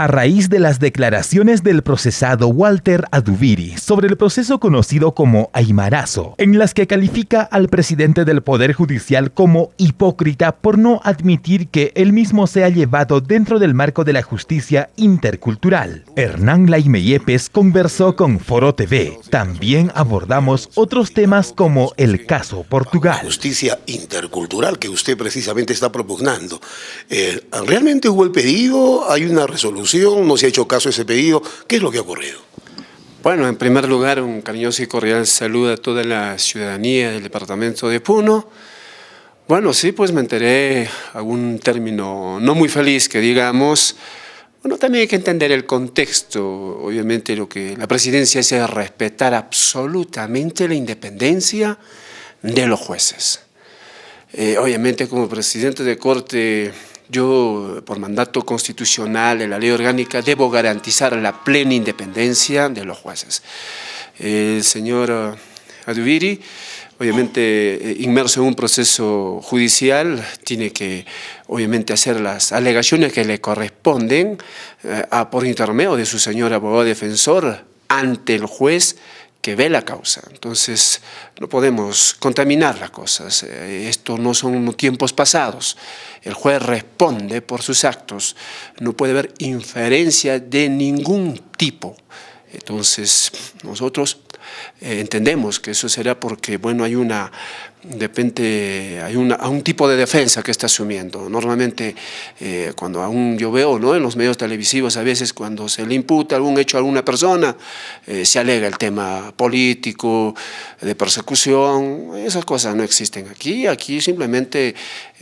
a raíz de las declaraciones del procesado Walter Adubiri sobre el proceso conocido como Aymarazo, en las que califica al presidente del Poder Judicial como hipócrita por no admitir que él mismo sea llevado dentro del marco de la justicia intercultural. Hernán Laime Yepes conversó con Foro TV. También abordamos otros temas como el caso Portugal. La justicia intercultural que usted precisamente está propugnando. ¿Realmente hubo el pedido? ¿Hay una resolución? ¿No se ha hecho caso a ese pedido? ¿Qué es lo que ha ocurrido? Bueno, en primer lugar, un cariñoso y cordial saludo a toda la ciudadanía del departamento de Puno. Bueno, sí, pues me enteré algún término no muy feliz que digamos. Bueno, también hay que entender el contexto. Obviamente lo que la presidencia es respetar absolutamente la independencia de los jueces. Obviamente como presidente de Corte, yo por mandato constitucional en la ley orgánica debo garantizar la plena independencia de los jueces. El señor Adubiri, obviamente inmerso en un proceso judicial, tiene que obviamente hacer las alegaciones que le corresponden por intermedio de su señor abogado defensor ante el juez que ve la causa. Entonces no podemos contaminar las cosas. Esto no son tiempos pasados. El juez responde por sus actos. No puede haber inferencia de ningún tipo. Entonces nosotros entendemos que eso será porque, bueno, hay un tipo de defensa que está asumiendo. Normalmente, cuando aún yo veo, ¿no?, en los medios televisivos, a veces cuando se le imputa algún hecho a alguna persona, se alega el tema político, de persecución. Esas cosas no existen aquí. Aquí simplemente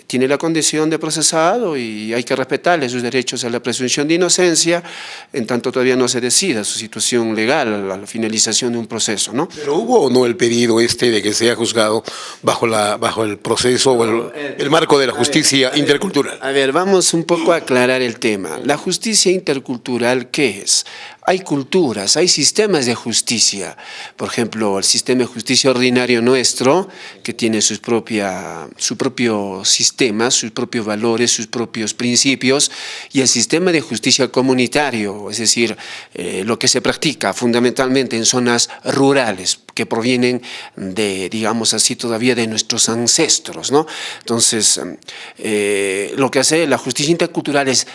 tiene la condición de procesado y hay que respetarle sus derechos a la presunción de inocencia, en tanto todavía no se decida su situación legal a la finalización de un proceso, ¿no? ¿Pero hubo o no el pedido de que sea juzgado bajo el proceso o el marco de la justicia intercultural? A ver, vamos un poco a aclarar el tema. La justicia intercultural, ¿qué es? Hay culturas, hay sistemas de justicia. Por ejemplo, el sistema de justicia ordinario nuestro, que tiene su propio sistema, sus propios valores, sus propios principios, y el sistema de justicia comunitario, es decir, lo que se practica fundamentalmente en zonas rurales, que provienen de, digamos así, todavía de nuestros ancestros, ¿no? Entonces, lo que hace la justicia intercultural es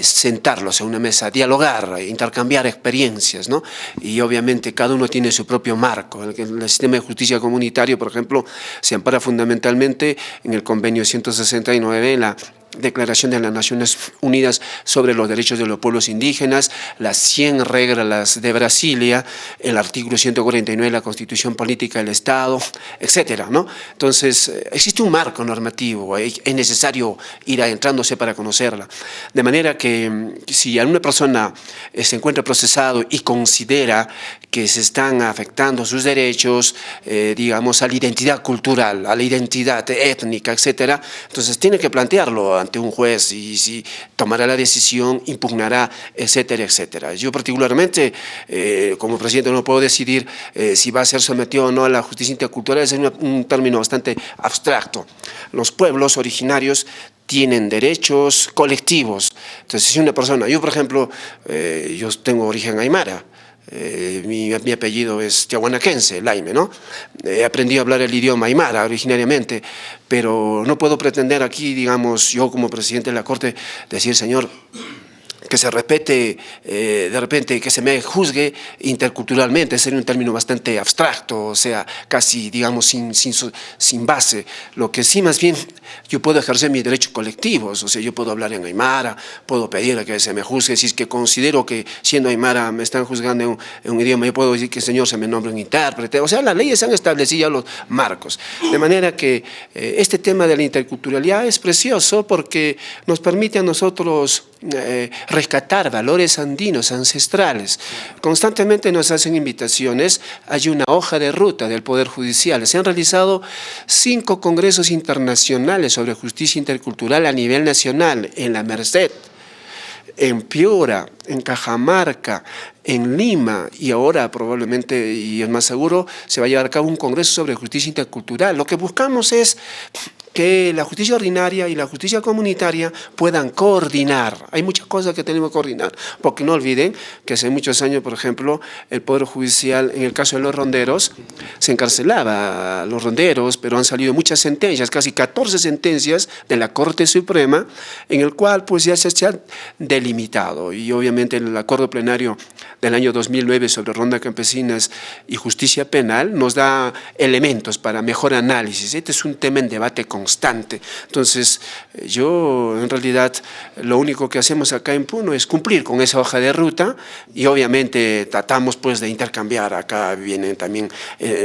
sentarlos en una mesa, dialogar, intercambiar experiencias, ¿no? Y obviamente cada uno tiene su propio marco. El sistema de justicia comunitario, por ejemplo, se ampara fundamentalmente en el convenio 169, en la Declaración de las Naciones Unidas sobre los Derechos de los Pueblos Indígenas, las 100 reglas de Brasilia, el artículo 149 de la Constitución Política del Estado, etcétera, ¿no? Entonces, existe un marco normativo, es necesario ir adentrándose para conocerla. De manera que si alguna persona se encuentra procesado y considera que se están afectando sus derechos, digamos, a la identidad cultural, a la identidad étnica, etcétera, entonces tiene que plantearlo ante un juez y si tomará la decisión, impugnará, etcétera, etcétera. Yo particularmente, como presidente, no puedo decidir si va a ser sometido o no a la justicia intercultural, es un término bastante abstracto. Los pueblos originarios tienen derechos colectivos. Entonces, si una persona, yo por ejemplo, yo tengo origen aymara, mi apellido es tiahuanaquense, Laime, ¿no? He aprendido a hablar el idioma aymara originariamente, pero no puedo pretender aquí, digamos, yo como presidente de la Corte, decir, señor, que se respete, de repente que se me juzgue interculturalmente, sería un término bastante abstracto, o sea, casi, digamos, sin base. Lo que sí, más bien, yo puedo ejercer mis derechos colectivos, o sea, yo puedo hablar en aymara, puedo pedir a que se me juzgue, si es que considero que siendo aymara me están juzgando en un idioma, yo puedo decir que, señor, se me nombre un intérprete, o sea, las leyes han establecido los marcos. De manera que este tema de la interculturalidad es precioso porque nos permite a nosotros rescatar valores andinos, ancestrales. Constantemente nos hacen invitaciones, hay una hoja de ruta del Poder Judicial. Se han realizado 5 congresos internacionales sobre justicia intercultural a nivel nacional, en La Merced, en Piura, en Cajamarca, en Lima, y ahora probablemente, y es más seguro, se va a llevar a cabo un congreso sobre justicia intercultural. Lo que buscamos es que la justicia ordinaria y la justicia comunitaria puedan coordinar. Hay muchas cosas que tenemos que coordinar, porque no olviden que hace muchos años, por ejemplo, el Poder Judicial, en el caso de los ronderos, se encarcelaba a los ronderos, pero han salido muchas sentencias, casi 14 sentencias de la Corte Suprema, en el cual pues ya se ha delimitado, y obviamente el acuerdo plenario del año 2009 sobre ronda campesinas y justicia penal nos da elementos para mejor análisis. Este es un tema en debate constante. Entonces, yo en realidad lo único que hacemos acá en Puno es cumplir con esa hoja de ruta y obviamente tratamos pues de intercambiar. Acá vienen también,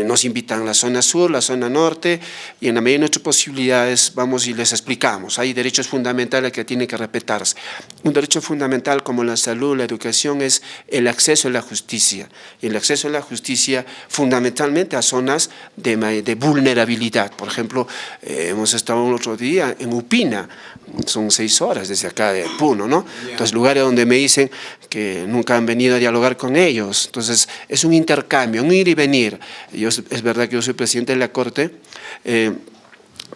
nos invitan la zona sur, la zona norte, y en la medida de nuestras posibilidades vamos y les explicamos. Hay derechos fundamentales que tienen que respetarse. Un derecho fundamental como la salud, la educación, es el acceso a la justicia. Y el acceso a la justicia fundamentalmente a zonas de vulnerabilidad. Por ejemplo, hemos estado el otro día en Upina, son 6 horas desde acá de Puno, ¿no? Entonces, lugares donde me dicen que nunca han venido a dialogar con ellos. Entonces, es un intercambio, un ir y venir. Es verdad que yo soy presidente de la Corte,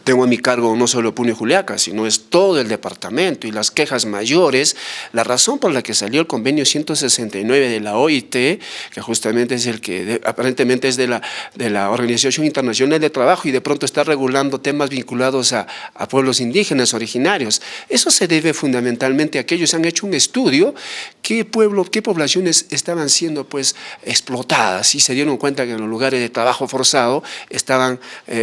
tengo a mi cargo no solo Puno y Juliaca, sino es todo el departamento y las quejas mayores. La razón por la que salió el convenio 169 de la OIT, que justamente es el que aparentemente es de la Organización Internacional de Trabajo y de pronto está regulando temas vinculados a pueblos indígenas originarios. Eso se debe fundamentalmente a que ellos han hecho un estudio qué poblaciones estaban siendo pues explotadas, y se dieron cuenta que en los lugares de trabajo forzado estaban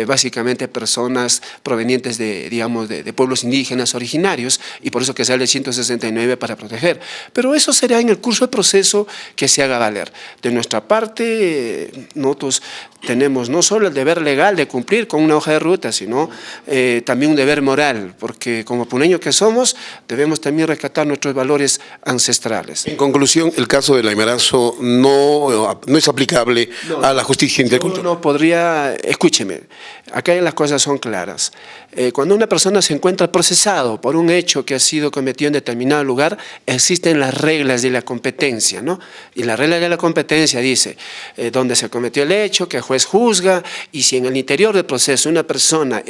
básicamente personas provenientes de pueblos indígenas originarios, y por eso que sale el 169 para proteger. Pero eso será en el curso del proceso que se haga valer. De nuestra parte, nosotros tenemos no solo el deber legal de cumplir con una hoja de ruta, sino también un deber moral, porque como puneños que somos, debemos también rescatar nuestros valores ancestrales. En conclusión, el caso del aymarazo no es aplicable a la justicia intercultural. No podría, escúcheme, acá las cosas son claras. Cuando una persona se encuentra procesado por un hecho que ha sido cometido en determinado lugar, existen las reglas de la competencia, ¿no? Y la regla de la competencia dice dónde se cometió el hecho, que el juez juzga, y si en el interior del proceso una persona,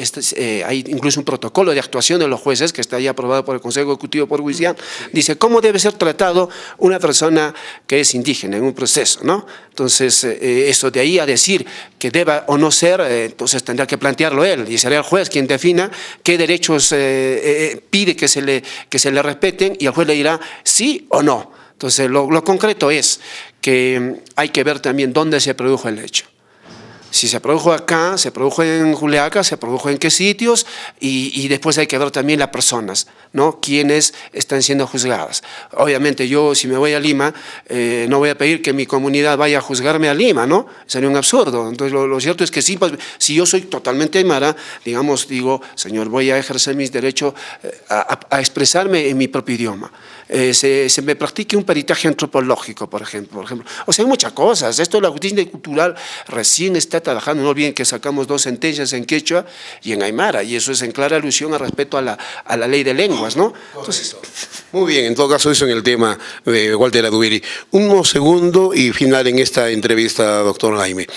hay incluso un protocolo de actuación de los jueces que está ya aprobado por el Consejo Ejecutivo por Judicial, dice cómo debe ser tratado una persona que es indígena en un proceso, ¿no? Entonces, eso de ahí a decir que deba o no ser, entonces tendrá que plantearlo él, y será el juez quien defina qué derechos pide que se le respeten, y el juez le dirá sí o no. Entonces, lo concreto es que hay que ver también dónde se produjo el hecho. Si se produjo acá, se produjo en Juliaca, se produjo en qué sitios, y después hay que ver también las personas, ¿no? Quiénes están siendo juzgadas. Obviamente yo, si me voy a Lima, no voy a pedir que mi comunidad vaya a juzgarme a Lima, ¿no? Sería un absurdo. Entonces lo cierto es que sí, pues, si yo soy totalmente aymara, digamos, digo, señor, voy a ejercer mis derechos a expresarme en mi propio idioma. Se me practique un peritaje antropológico, por ejemplo. O sea, hay muchas cosas. Esto de la justicia cultural recién está trabajando. No olviden que sacamos 2 sentencias en quechua y en aymara, y eso es en clara alusión al respeto a la ley de lenguas, ¿no? Entonces, muy bien, en todo caso eso en el tema de Walter Adubiri. Un segundo y final en esta entrevista, doctor Jaime.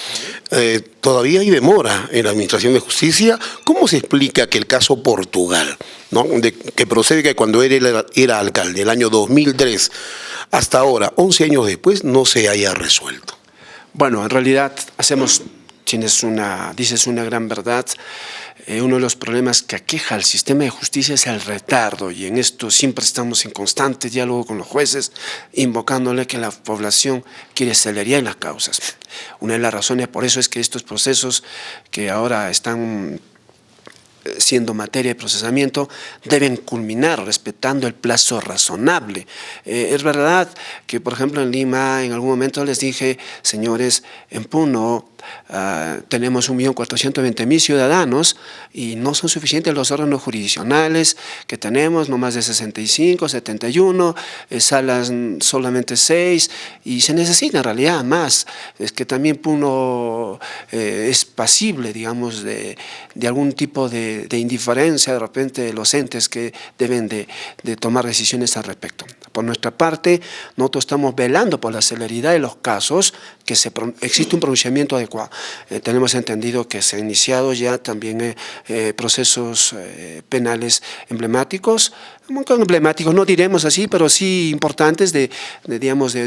Todavía hay demora en la Administración de Justicia. ¿Cómo se explica que el caso Portugal, ¿no? que procede que cuando era alcalde, el año 2003, hasta ahora, 11 años después, no se haya resuelto? Bueno, en realidad dices una gran verdad. Uno de los problemas que aqueja al sistema de justicia es el retardo, y en esto siempre estamos en constante diálogo con los jueces, invocándole que la población quiere celeridad en las causas. Una de las razones por eso es que estos procesos que ahora están siendo materia de procesamiento deben culminar respetando el plazo razonable. Es verdad que, por ejemplo, en Lima en algún momento les dije, señores, en Puno tenemos 1.420.000 ciudadanos y no son suficientes los órganos jurisdiccionales que tenemos, no más de 65, 71, salas solamente 6, y se necesita en realidad más. Es que también Puno es pasible, digamos, de algún tipo de indiferencia de repente de los entes que deben de tomar decisiones al respecto. Por nuestra parte, nosotros estamos velando por la celeridad de los casos, que existe un pronunciamiento adecuado adecuado. Tenemos entendido que se han iniciado ya también procesos penales emblemáticos, no diremos así, pero sí importantes de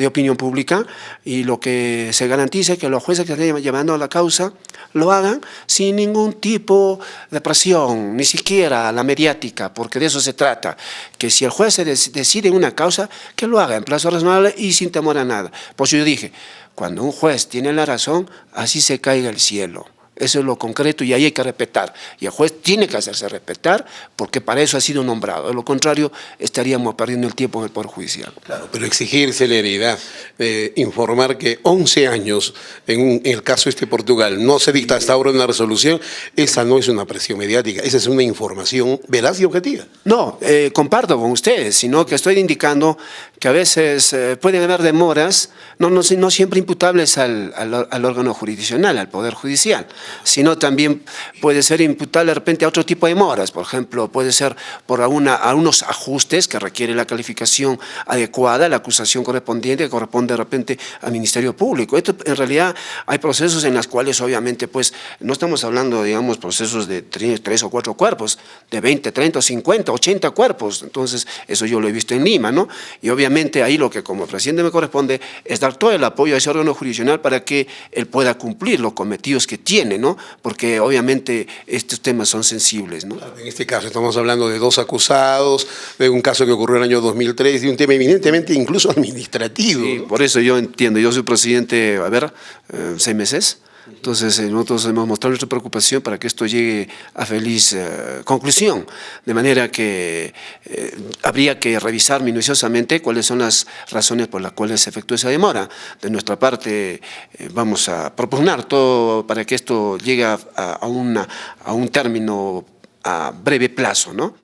opinión pública, y lo que se garantiza es que los jueces que estén llevando a la causa lo hagan sin ningún tipo de presión, ni siquiera la mediática, porque de eso se trata, que si el juez se decide en una causa, que lo haga en plazo razonable y sin temor a nada. Por eso yo dije, cuando un juez tiene la razón, así se caiga el cielo. Eso es lo concreto y ahí hay que respetar. Y el juez tiene que hacerse respetar porque para eso ha sido nombrado. De lo contrario, estaríamos perdiendo el tiempo en el Poder Judicial. Claro, pero exigir celeridad, informar que 11 años, en el caso Portugal, no se dicta hasta ahora una resolución, esa no es una presión mediática, esa es una información veraz y objetiva. No, comparto con ustedes, sino que estoy indicando que a veces pueden haber demoras, no siempre imputables al órgano jurisdiccional, al Poder Judicial, sino también puede ser imputable de repente a otro tipo de demoras. Por ejemplo, puede ser por algunos ajustes que requiere la calificación adecuada, la acusación correspondiente que corresponde de repente al Ministerio Público. Esto en realidad hay procesos en los cuales obviamente pues no estamos hablando, digamos, procesos de 3 o 4 cuerpos, de 20, 30, 50, 80 cuerpos. Entonces eso yo lo he visto en Lima, ¿no? Y obviamente ahí lo que como presidente me corresponde es dar todo el apoyo a ese órgano jurisdiccional para que él pueda cumplir los cometidos que tiene, ¿no? Porque obviamente estos temas son sensibles, ¿no? En este caso estamos hablando de 2 acusados, de un caso que ocurrió en el año 2003, de un tema eminentemente incluso administrativo. Sí, ¿no? Por eso yo entiendo, yo soy presidente, 6 meses, entonces nosotros hemos mostrado nuestra preocupación para que esto llegue a feliz conclusión, de manera que habría que revisar minuciosamente cuáles son las razones por las cuales se efectúa esa demora. De nuestra parte vamos a propugnar todo para que esto llegue a un término a breve plazo, ¿no?